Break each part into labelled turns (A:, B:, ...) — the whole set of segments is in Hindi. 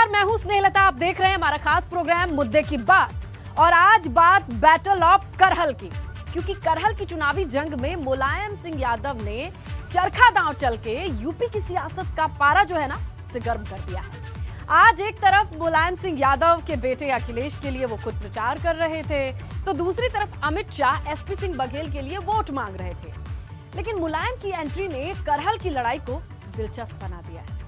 A: नमस्कार, मैं हूं स्नेहलता। आप देख रहे हैं हमारा खास प्रोग्राम मुद्दे की बात। और आज बात बैटल ऑफ करहल की, क्योंकि करहल की चुनावी जंग में मुलायम सिंह यादव ने चरखा दांव चल के यूपी की सियासत का पारा जो है ना उसे गर्म कर दिया है। आज एक तरफ मुलायम सिंह यादव के बेटे अखिलेश के लिए वो खुद प्रचार कर रहे थे, तो दूसरी तरफ अमित शाह एसपी सिंह बघेल के लिए वोट मांग रहे थे। लेकिन मुलायम की एंट्री ने करहल की लड़ाई को दिलचस्प बना दिया है।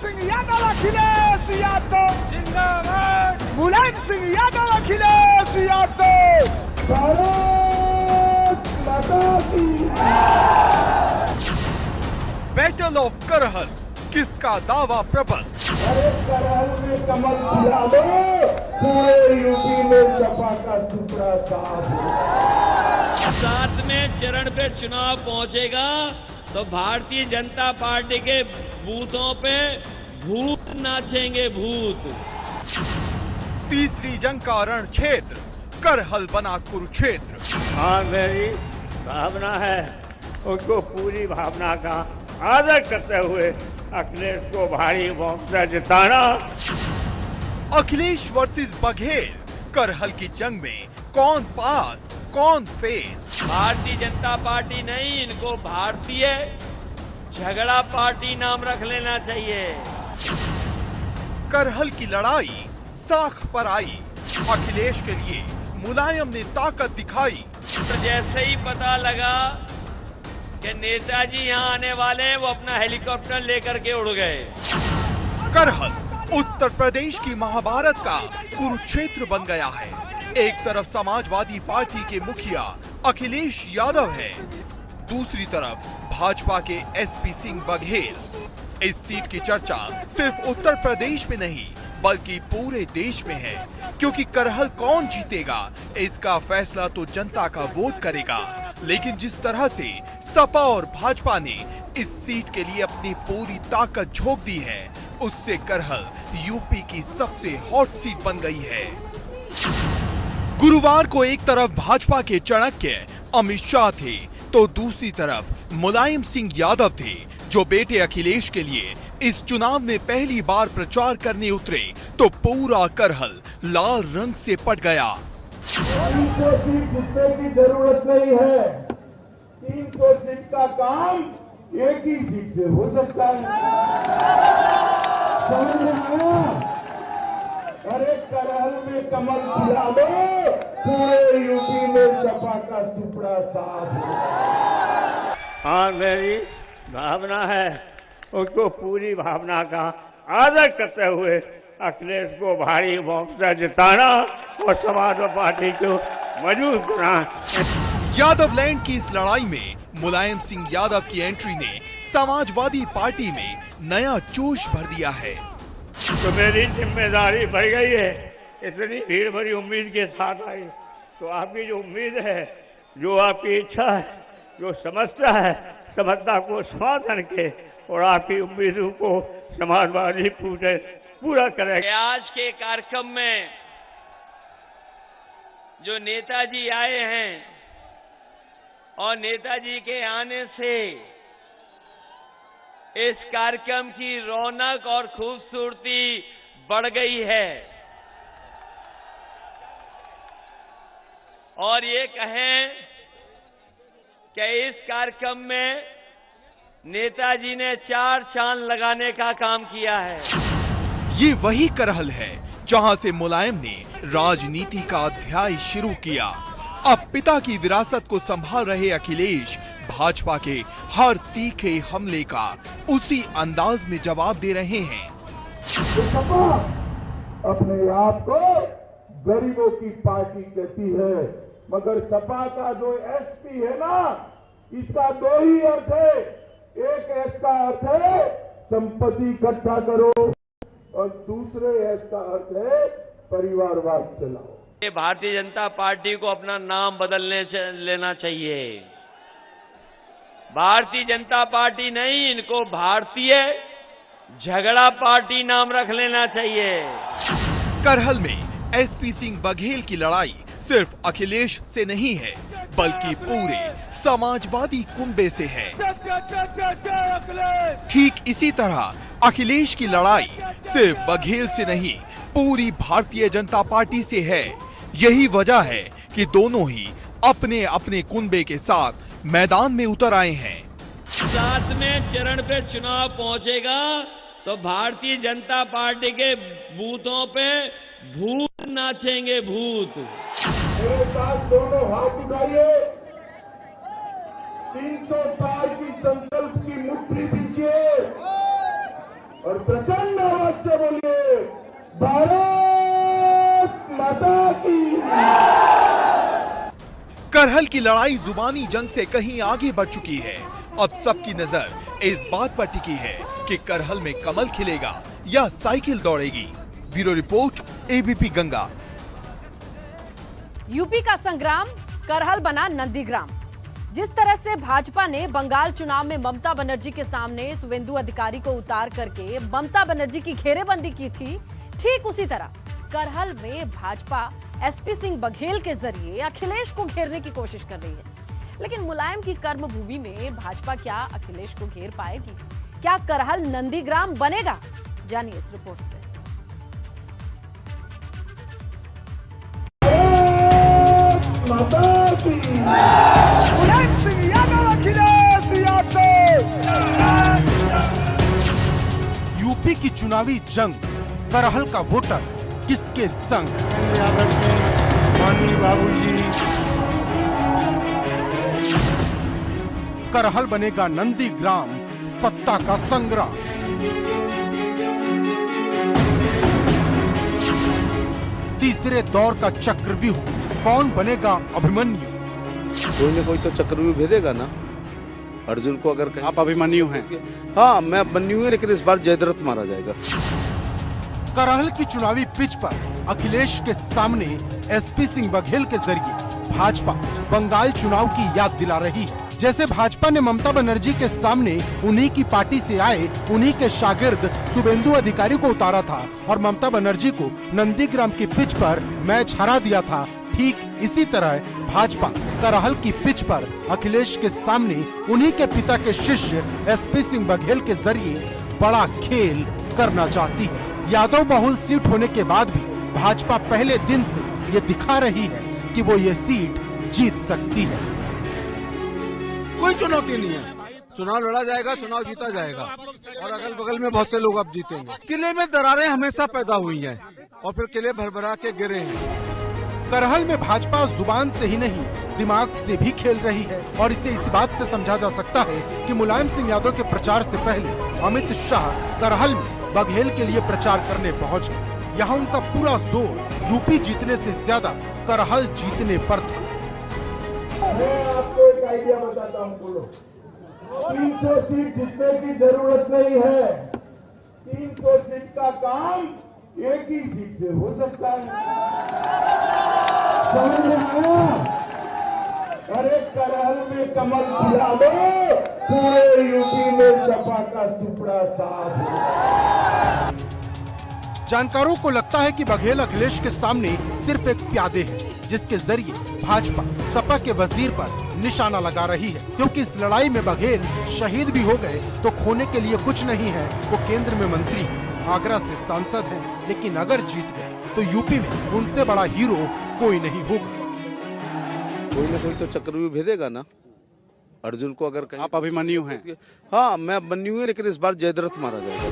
B: सिंह यादव अखिलेश यादव जिंदाबाद, मुलायम सिंह यादव अखिलेश यादव, भारत माता की।
C: बैटल ऑफ करहल, किसका दावा प्रबल?
D: अरे करहल में कमल खिला दो, पूरे यूपी में सपा का सुपड़ा साफ।
E: 7वें चरण पे चुनाव पहुंचेगा तो भारतीय जनता पार्टी के बूथों पे भूत नाचेंगे, भूत।
C: तीसरी जंग का रण क्षेत्र, करहल बना कुरुक्षेत्र।
F: हाँ, मेरी भावना है उसको पूरी भावना का आदर करते हुए अखिलेश को भारी वोट से जिताना।
C: अखिलेश वर्सेस बघेल, करहल की जंग में कौन पास कौन फेल?
E: भारतीय जनता पार्टी नहीं, इनको भारतीय झगड़ा पार्टी नाम रख लेना चाहिए।
C: करहल की लड़ाई साख पर आई, अखिलेश के लिए मुलायम ने ताकत दिखाई।
E: तो जैसे ही पता लगा कि नेताजी यहाँ आने वाले हैं, वो अपना हेलीकॉप्टर लेकर के उड़ गए।
C: करहल उत्तर प्रदेश की महाभारत का कुरुक्षेत्र बन गया है। एक तरफ समाजवादी पार्टी के मुखिया अखिलेश यादव है, दूसरी तरफ भाजपा के एसपी सिंह बघेल। इस सीट की चर्चा सिर्फ उत्तर प्रदेश में नहीं बल्कि पूरे देश में है, क्योंकि करहल कौन जीतेगा इसका फैसला तो जनता का वोट करेगा। लेकिन जिस तरह से सपा और भाजपा ने इस सीट के लिए अपनी पूरी ताकत झोंक दी है, उससे करहल यूपी की सबसे हॉट सीट बन गई है। गुरुवार को एक तरफ भाजपा के चाणक्य अमित शाह थे, तो दूसरी तरफ मुलायम सिंह यादव थे, जो बेटे अखिलेश के लिए इस चुनाव में पहली बार प्रचार करने उतरे तो पूरा करहल लाल रंग से पट गया।
D: 300 सीट जीतने की जरूरत नहीं है, 300 सीट का काम एक ही सीट से हो सकता है। समझ में आया? अरे करहल में कमल खिला दो, पूरे यूपी में सपा का सुपड़ा साफ हो।
F: हाँ, मेरी भावना है उसको पूरी भावना का आदर करते हुए अखिलेश को भारी वोट से जिताना और समाजवादी पार्टी को मजबूत बनाना।
C: यादव लैंड की इस लड़ाई में मुलायम सिंह यादव की एंट्री ने समाजवादी पार्टी में नया जोश भर दिया है।
F: तो मेरी जिम्मेदारी बढ़ गई है, इतनी भीड़ भरी उम्मीद के साथ आई, तो आपकी जो उम्मीद है, जो आपकी इच्छा है, जो समस्या है, समस्या को समाधान के और आपकी उम्मीदों को समाजवादी पूरा करेगा।
E: आज के कार्यक्रम में जो नेताजी आए हैं और नेताजी के आने से इस कार्यक्रम की रौनक और खूबसूरती बढ़ गई है। और ये कहें कि इस कार्यक्रम में नेताजी ने 4 चांद लगाने का काम किया है।
C: ये वही करहल है जहां से मुलायम ने राजनीति का अध्याय शुरू किया। अब पिता की विरासत को संभाल रहे अखिलेश भाजपा के हर तीखे हमले का उसी अंदाज में जवाब दे रहे हैं।
D: सपा अपने आप को गरीबों की पार्टी कहती है, मगर सपा का जो एसपी है ना, इसका 2 ही अर्थ है। एक एस का अर्थ है संपत्ति इकट्ठा करो और दूसरे एस का अर्थ है परिवारवाद चलाओ।
E: भारतीय जनता पार्टी को अपना नाम बदलने लेना चाहिए। भारतीय जनता पार्टी नहीं, इनको भारतीय झगड़ा पार्टी नाम रख लेना चाहिए।
C: करहल में एसपी सिंह बघेल की लड़ाई सिर्फ अखिलेश से नहीं है, बल्कि पूरे समाजवादी कुंबे से है। ठीक इसी तरह अखिलेश की लड़ाई सिर्फ बघेल से नहीं, पूरी भारतीय जनता पार्टी से है। यही वजह है कि दोनों ही अपने अपने कुंबे के साथ मैदान में उतर आए हैं।
E: 7वें चरण पे चुनाव पहुंचेगा तो भारतीय जनता पार्टी के बूथों पे भूत नाचेंगे, भूत।
D: मेरे साथ दोनों हाथ उठाइए, 300 पार की संकल्प की मुट्ठी पीछे और प्रचंड आवाज से बोलिए, भारत माता की।
C: करहल की लड़ाई जुबानी जंग से कहीं आगे बढ़ चुकी है। अब सबकी नजर इस बात पर टिकी है कि करहल में कमल खिलेगा या साइकिल दौड़ेगी। Bureau report, ABP Ganga.
A: UP का संग्राम करहल बना नंदीग्राम। जिस तरह से भाजपा ने बंगाल चुनाव में ममता बनर्जी के सामने शुवेंदु अधिकारी को उतार करके ममता बनर्जी की घेरेबंदी की थी, ठीक उसी तरह करहल में भाजपा एसपी सिंह बघेल के जरिए अखिलेश को घेरने की कोशिश कर रही है। लेकिन मुलायम की कर्मभूमि में भाजपा क्या अखिलेश को घेर पाएगी? क्या करहल नंदीग्राम बनेगा? जानिए इस रिपोर्ट से।
B: मुलायम सिंह यादव, अखिलेश यादव।
G: यूपी की चुनावी जंग, करहल का वोटर किसके संग? करहल बनेगा नंदीग्राम, सत्ता का संग्राम। तीसरे दौर का चक्रव्यूह, कौन बनेगा अभिमन्यु?
H: कोई न कोई तो चक्रव्यूह भेदेगा ना। अर्जुन को अगर कहीं
G: आप अभिमन्यु हैं?
H: हाँ, मैं अभिमन्यु हूं, लेकिन इस बार जयद्रथ मारा जाएगा।
G: करहल की चुनावी पिच पर अखिलेश के सामने एसपी सिंह बघेल के जरिए भाजपा बंगाल चुनाव की याद दिला रही है। जैसे भाजपा ने ममता बनर्जी के सामने उन्हीं की पार्टी से आए उन्हीं के शागिर्द शुवेंदु अधिकारी को उतारा था और ममता बनर्जी को नंदीग्राम की पिच पर मैच हरा दिया था, ठीक इसी तरह भाजपा करहल की पिच पर अखिलेश के सामने उन्हीं के पिता के शिष्य एसपी सिंह बघेल के जरिए बड़ा खेल करना चाहती है। यादव बहुल सीट होने के बाद भी भाजपा पहले दिन से ये दिखा रही है कि वो ये सीट जीत सकती है।
H: कोई चुनौती नहीं है, चुनाव लड़ा जाएगा, चुनाव जीता जाएगा और अगल बगल में बहुत से लोग अब जीतेंगे। किले में दरारें हमेशा पैदा हुई हैं और फिर किले भरभरा के गिरे हैं।
G: करहल में भाजपा जुबान से ही नहीं दिमाग से भी खेल रही है और इसे इस बात से समझा जा सकता है कि मुलायम सिंह यादव के प्रचार से पहले अमित शाह करहल में बघेल के लिए प्रचार करने पहुंच गए। यहाँ उनका पूरा जोर यूपी जीतने से ज्यादा करहल जीतने पर था।
D: मैं आपको एक आइडिया बताता हूँ, बोलो। 300 सीट जीतने की जरूरत नहीं है, 300 सीट का काम एक ही सीट से हो सकता है। समझ में आया? अरे करहल में कमल खिला दो, पूरे यूपी में सपा का सुपड़ा साफ हो।
G: जानकारों को लगता है कि बघेल अखिलेश के सामने सिर्फ एक प्यादे है, जिसके जरिए भाजपा सपा के वजीर पर निशाना लगा रही है, क्योंकि इस लड़ाई में बघेल शहीद भी हो गए तो खोने के लिए कुछ नहीं है। वो केंद्र में मंत्री है, आगरा से सांसद हैं, लेकिन अगर जीत गए तो यूपी में उनसे बड़ा हीरो कोई नहीं होगा।
H: कोई न कोई तो चक्रव्यूह भेदेगा ना। अर्जुन को अगर कहीं
G: आप अभिमन्यु हैं?
H: हाँ, मैं अभिमन्यु हूं, लेकिन इस बार जयद्रथ मारा जाएगा।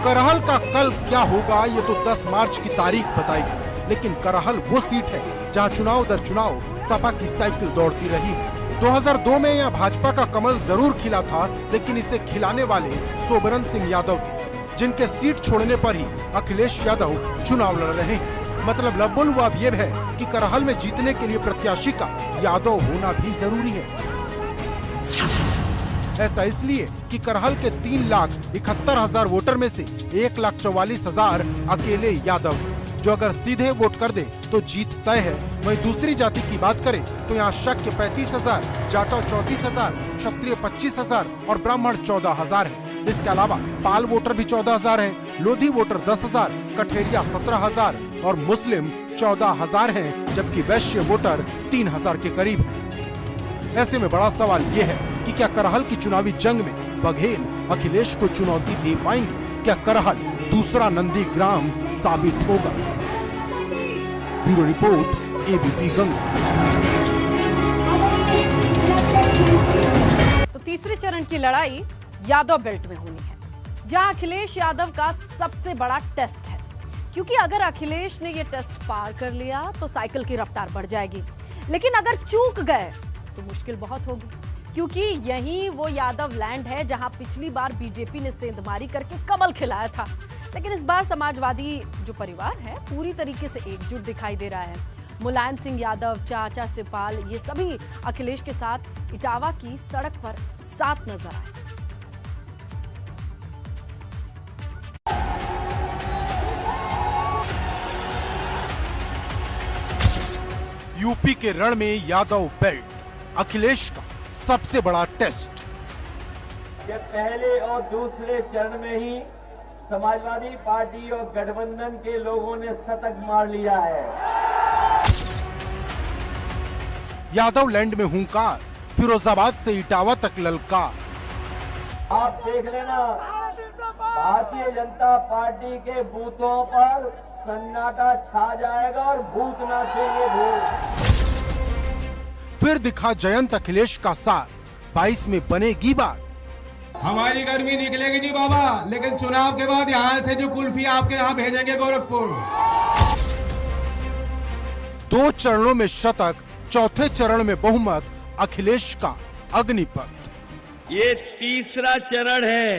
G: करहल का कल क्या होगा ये तो 10 मार्च की तारीख बताएगी, लेकिन करहल वो सीट है जहां चुनाव दर चुनाव सपा की साइकिल दौड़ती रही। 2002 में यहां भाजपा का कमल जरूर खिला था, लेकिन इसे खिलाने वाले सोबरन सिंह यादव थे, जिनके सीट छोड़ने पर ही अखिलेश यादव चुनाव लड़ रहे हैं। मतलब लबुल हुआ अब ये है कि करहल में जीतने के लिए प्रत्याशी का यादव होना भी जरूरी है। ऐसा इसलिए कि करहल के 3,71,000 वोटर में से 1,44,000 अकेले यादव, जो अगर सीधे वोट कर दे तो जीत तय है। वहीं दूसरी जाति की बात करें तो यहाँ शक 35,000, जाटव 34,000, क्षत्रिय 25,000 और ब्राह्मण 14,000 है। इसके अलावा पाल वोटर भी 14,000 हैं, लोधी वोटर 10,000, कठेरिया 17,000 और मुस्लिम 14,000 हैं। जबकि वैश्य वोटर 3000 के करीब है। ऐसे में बड़ा सवाल ये है कि क्या करहल की चुनावी जंग में बघेल अखिलेश को चुनौती दे पाएंगे? क्या करहल दूसरा नंदीग्राम साबित होगा? Bureau report, ABP Ganga.
A: तो तीसरे चरण की लड़ाई यादव बेल्ट में होनी है, जहां अखिलेश यादव का सबसे बड़ा टेस्ट है, क्योंकि अगर अखिलेश ने ये टेस्ट पार कर लिया तो साइकिल की रफ्तार बढ़ जाएगी, लेकिन अगर चूक गए तो मुश्किल बहुत होगी, क्योंकि यही वो यादव लैंड है जहां पिछली बार बीजेपी ने सेंधमारी करके कमल खिलाया था। लेकिन इस बार समाजवादी जो परिवार है पूरी तरीके से एकजुट दिखाई दे रहा है। मुलायम सिंह यादव, चाचा शिवपाल, ये सभी अखिलेश के साथ इटावा की सड़क पर साथ नजर आए।
G: यूपी के रण में यादव बेल्ट, अखिलेश का सबसे बड़ा टेस्ट।
I: कि पहले और दूसरे चरण में ही समाजवादी पार्टी और गठबंधन के लोगों ने शतक मार लिया है।
G: यादव लैंड में हुंकार, फिरोजाबाद से इटावा तक ललकार।
I: आप देख लेना, भारतीय जनता पार्टी के बूथों पर सन्नाटा छा जाएगा और भूत नाचेंगे भूत।
G: फिर दिखा जयंत अखिलेश का साथ, 22 में बनेगी बात।
J: हमारी गर्मी निकलेगी नहीं बाबा, लेकिन चुनाव के बाद यहाँ से जो कुल्फी आपके यहाँ भेजेंगे गोरखपुर।
G: 2 चरणों में शतक, चौथे चरण में बहुमत, अखिलेश का अग्निपथ।
E: ये तीसरा चरण है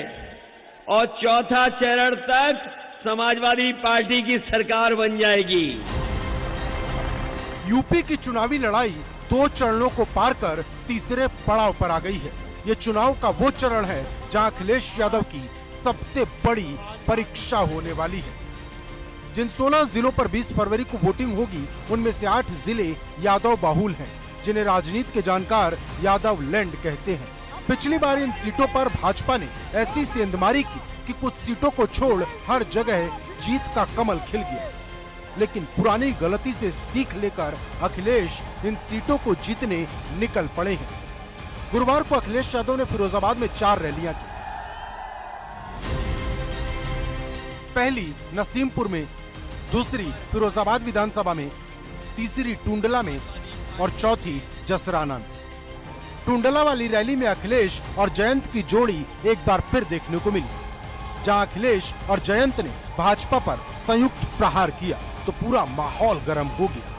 E: और चौथा चरण तक समाजवादी पार्टी की सरकार बन जाएगी।
G: यूपी की चुनावी लड़ाई 2 चरणों को पार कर तीसरे पड़ाव पर आ गई है। ये चुनाव का वो चरण है जहां अखिलेश यादव की सबसे बड़ी परीक्षा होने वाली है। जिन 16 जिलों पर 20 फरवरी को वोटिंग होगी, उनमें से 8 जिले यादव बाहुल हैं, जिन्हें राजनीति के जानकार यादव लैंड कहते हैं। पिछली बार इन सीटों पर भाजपा ने ऐसी सेंधमारी की कि कुछ सीटों को छोड़ हर जगह जीत का कमल खिल गया। लेकिन पुरानी गलती से सीख लेकर अखिलेश इन सीटों को जीतने निकल पड़े हैं। गुरुवार को अखिलेश यादव ने फिरोजाबाद में 4 रैलियां की। पहली नसीमपुर में, दूसरी फिरोजाबाद विधानसभा में, तीसरी टुंडला में और चौथी जसराना में। टुंडला वाली रैली में अखिलेश और जयंत की जोड़ी एक बार फिर देखने को मिली, जहां अखिलेश और जयंत ने भाजपा पर संयुक्त प्रहार किया तो पूरा माहौल गर्म हो गया।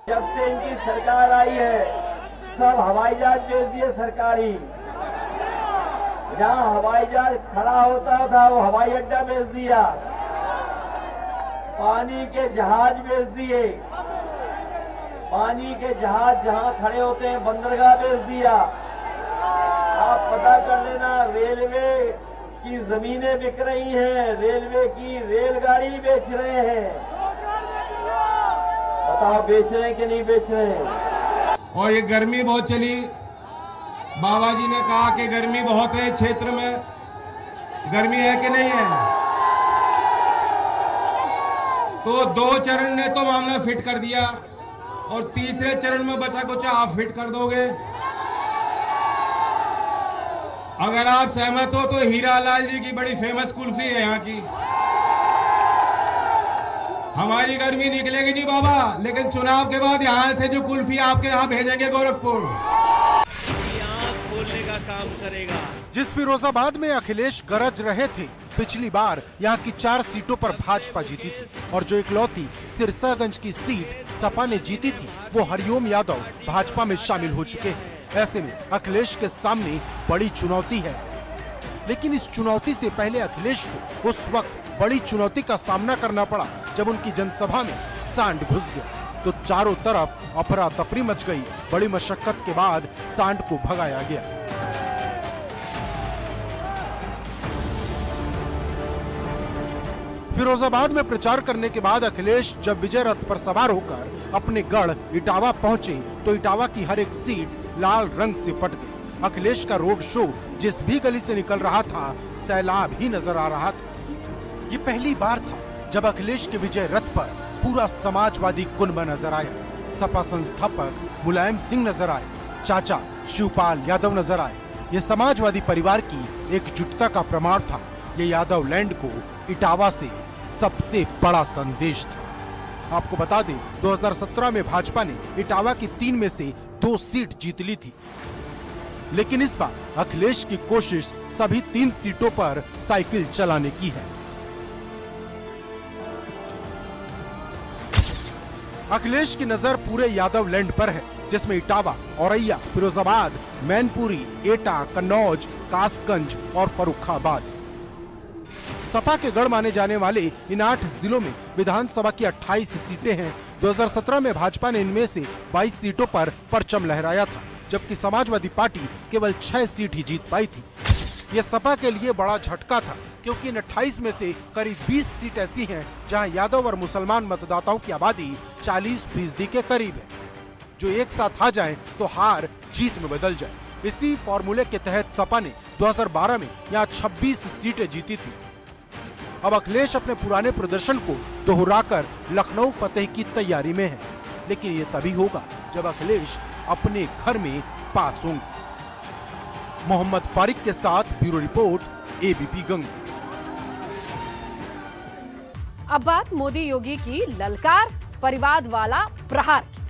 I: जब से इनकी सरकार आई है, सब हवाई जहाज भेज दिए सरकारी। जहां हवाई जहाज खड़ा होता था वो हवाई अड्डा भेज दिया, पानी के जहाज भेज दिए, पानी के जहाज जहां खड़े होते हैं बंदरगाह भेज दिया। आप पता कर लेना, रेलवे की जमीनें बिक रही हैं, रेलवे की रेलगाड़ी बेच रहे हैं। बताओ बेच रहे हैं कि नहीं बेच रहे हैं?
J: और ये गर्मी बहुत चली, बाबा जी ने कहा कि गर्मी बहुत है क्षेत्र में, गर्मी है कि नहीं है? तो 2 चरण ने तो मामला फिट कर दिया और तीसरे चरण में बचा कुचा आप फिट कर दोगे। अगर आप सहमत हो तो हीरा लाल जी की बड़ी फेमस कुल्फी है यहाँ की। हमारी गर्मी निकलेगी नहीं बाबा, लेकिन चुनाव के बाद यहाँ से जो कुल्फी आपके यहाँ भेजेंगे गोरखपुर,
E: आँख खोलने का काम करेगा।
G: जिस फिरोजाबाद में अखिलेश गरज रहे थे, पिछली बार यहाँ की 4 सीटों पर भाजपा जीती थी और जो इकलौती सिरसागंज की सीट सपा ने जीती थी, वो हरिओम यादव भाजपा में शामिल हो चुके हैं। ऐसे में अखिलेश के सामने बड़ी चुनौती है, लेकिन इस चुनौती से पहले अखिलेश को उस वक्त बड़ी चुनौती का सामना करना पड़ा जब उनकी जनसभा में सांड घुस गया तो चारों तरफ अफरा तफरी मच गई। बड़ी मशक्कत के बाद सांड को भगाया गया। फिरोजाबाद में प्रचार करने के बाद अखिलेश जब विजय रथ पर सवार होकर अपने गढ़ इटावा पहुंचे तो इटावा की हर एक सीट लाल रंग से पट गई। अखिलेश का रोड शो जिस भी गली से निकल रहा था, सैलाब ही नजर आ रहा था। ये पहली बार था जब अखिलेश के विजय रथ पर पूरा समाजवादी कुनबा नजर आया। सपा संस्थापक मुलायम सिंह नजर आए, चाचा शिवपाल यादव नजर आए। ये समाजवादी परिवार की एकजुटता का प्रमाण था। ये यादव लैंड को इटावा से सबसे बड़ा संदेश था। आपको बता दें, 2017 में भाजपा ने इटावा की 3 में से 2 सीट जीत ली थी, लेकिन इस बार अखिलेश की कोशिश सभी 3 सीटों पर साइकिल चलाने की है। अखिलेश की नजर पूरे यादव लैंड पर है, जिसमें इटावा, औरैया, फिरोजाबाद, मैनपुरी, एटा, कन्नौज, कासगंज और फर्रुखाबाद। सपा के गढ़ माने जाने वाले इन 8 जिलों में विधानसभा की 28 सीटें हैं। 2017 में भाजपा ने इनमें से 22 सीटों पर परचम लहराया था, जबकि समाजवादी पार्टी केवल 6 सीट ही जीत पाई थी। ये सपा के लिए बड़ा झटका था, क्योंकि इन 28 में से करीब 20 सीट ऐसी हैं जहां यादव और मुसलमान मतदाताओं की आबादी 40% के करीब है, जो एक साथ आ जाए तो हार जीत में बदल जाए। इसी फॉर्मूले के तहत सपा ने 2012 में यहाँ 26 सीटें जीती थी। अब अखिलेश अपने पुराने प्रदर्शन को दोहराकर लखनऊ फतेह की तैयारी में है, लेकिन ये तभी होगा जब अखिलेश अपने घर में पास होंगे। मोहम्मद फारिक के साथ ब्यूरो रिपोर्ट, एबीपी गंगा।
A: अब बात मोदी योगी की ललकार, परिवार वाला प्रहार की,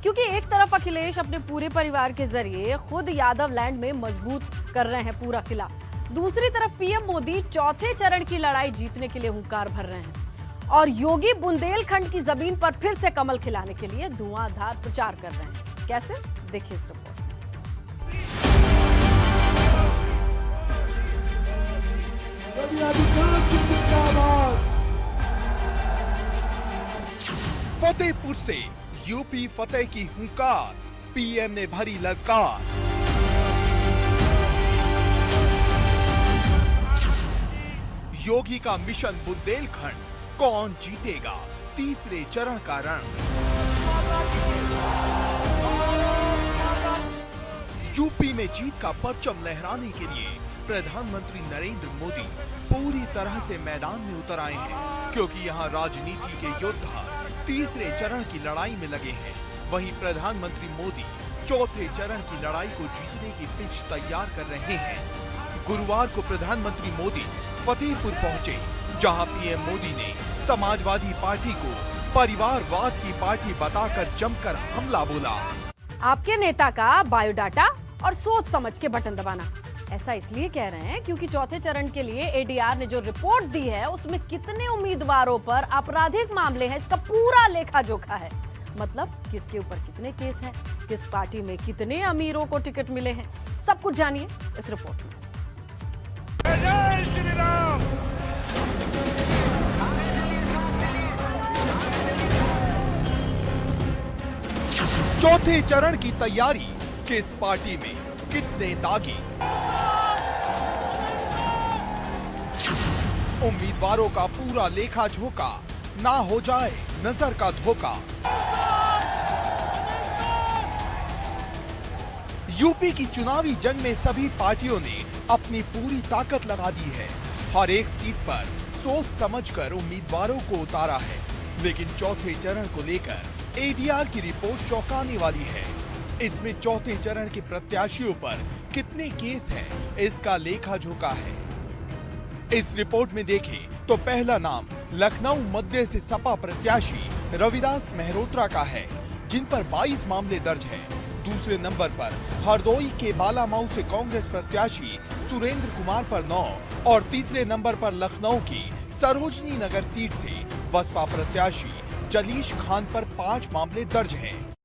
A: क्योंकि एक तरफ अखिलेश अपने पूरे परिवार के जरिए खुद यादव लैंड में मजबूत कर रहे हैं पूरा किला, दूसरी तरफ पीएम मोदी चौथे चरण की लड़ाई जीतने के लिए हुंकार भर रहे हैं और योगी बुंदेलखंड की जमीन पर फिर से कमल खिलाने के लिए धुआंधार प्रचार कर रहे हैं। कैसे, देखिए इस रिपोर्ट।
C: फतेहपुर से यूपी फतेह की हुंकार, पीएम ने भरी ललकार। योगी का मिशन बुंदेलखंड, कौन जीतेगा तीसरे चरण का रण। यूपी में जीत का परचम लहराने के लिए प्रधानमंत्री नरेंद्र मोदी पूरी तरह से मैदान में उतर आए हैं, क्योंकि यहां राजनीति के योद्धा तीसरे चरण की लड़ाई में लगे हैं। वहीं प्रधानमंत्री मोदी चौथे चरण की लड़ाई को जीतने की पिच तैयार कर रहे हैं। गुरुवार को प्रधानमंत्री मोदी फतेहपुर पहुंचे, जहां पीएम मोदी ने समाजवादी पार्टी को परिवारवाद की पार्टी बताकर जमकर हमला बोला।
A: आपके नेता का बायोडाटा और सोच समझ के बटन दबाना। ऐसा इसलिए कह रहे हैं क्योंकि चौथे चरण के लिए एडीआर ने जो रिपोर्ट दी है उसमें कितने उम्मीदवारों पर आपराधिक मामले हैं, इसका पूरा लेखा जोखा है। मतलब किसके ऊपर कितने केस हैं, किस पार्टी में कितने अमीरों को टिकट मिले हैं, सब कुछ जानिए इस रिपोर्ट में।
B: जय श्री राम।
C: चौथे चरण की तैयारी, किस पार्टी में कितने दागी, उम्मीदवारों का पूरा लेखा झोंका, ना हो जाए नजर का धोखा। यूपी की चुनावी जंग में सभी पार्टियों ने अपनी पूरी ताकत लगा दी है। हर एक सीट पर सोच समझकर उम्मीदवारों को उतारा है, लेकिन चौथे चरण को लेकर एडीआर की रिपोर्ट चौंकाने वाली है। इसमें चौथे चरण के प्रत्याशियों पर कितने केस हैं, इसका लेखा जोखा है। इस रिपोर्ट में देखें तो पहला नाम लखनऊ मध्य से सपा प्रत्याशी रविदास मेहरोत्रा का है, जिन पर 22 मामले दर्ज हैं। दूसरे नंबर पर हरदोई के बालामाऊ से कांग्रेस प्रत्याशी सुरेंद्र कुमार पर 9 और तीसरे नंबर पर लखनऊ की सरोजनी नगर सीट से बसपा प्रत्याशी जलीश खान पर 5 मामले दर्ज हैं।